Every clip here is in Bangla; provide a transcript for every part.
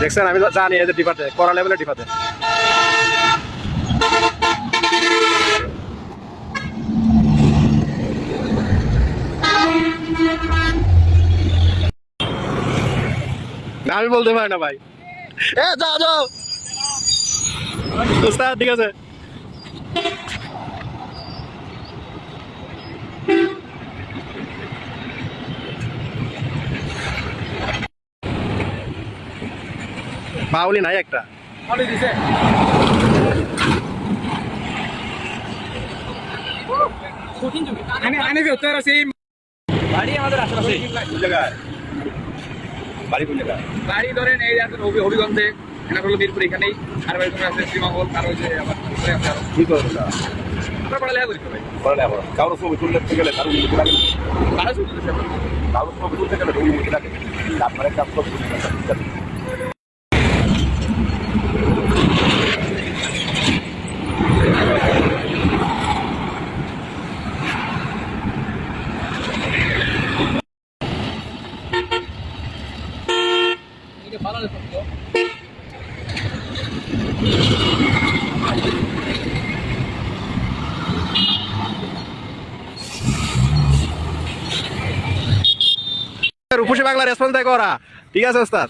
দেখছেন আমি জানি এই যে ডিপাতে করা লেভেলের ডিপাতে না আমি বলতে পারি না ভাই এ যাও যাও উস্তাদ ঠিক আছে বাউলি নাই একটা বাড়ি আমাদের আশেপাশে কোন জায়গায় বাড়ি কোন জায়গায় বাড়ি ধরেন এই আছে হবিগঞ্জে এটা হলো মিরপুর এখানেই আর বাড়ি তোমার আছে শ্রীমঙ্গল আর ওই যে আবার কি করবো না আমরা পড়ালেখা করি সবাই পড়ালেখা কারোর ছবি তুলতে গেলে কারোর মুখে লাগে কারা শুরু করেছে কারোর ছবি তুলতে গেলে ওই মুখে লাগে আপনার একটা ছবি তুলতে রূপসী বাংলা রেসপন্স দেয় করা ঠিক আছে ওস্তাদ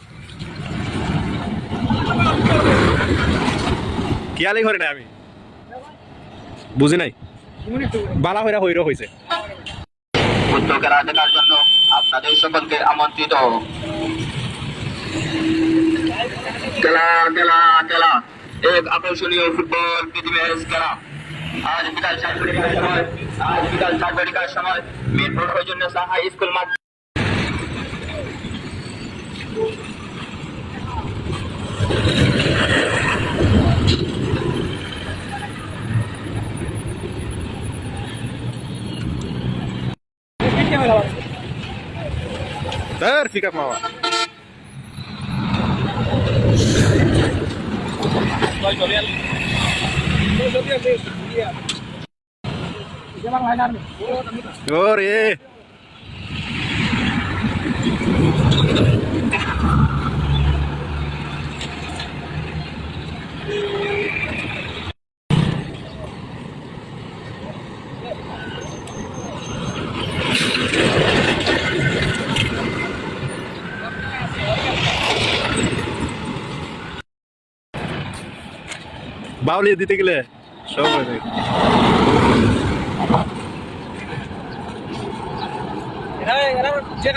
খেয়ালই করি না আমি বুঝি নাই বালা হইরা হইর হয়েছে উদ্যোগের দেখার জন্য আপনাদের সকলকে আমন্ত্রিত খেলা খেলা খেলা এক আকর্ষণীয় ফুটবল প্রীতি ম্যাচ খেলা আজ বিকাল 4টার সময় মিরপুর জন্য সাহা স্কুল মাঠ Ter fica com a Ore বাউলি দিতে গেলে সব হয়ে যায় যে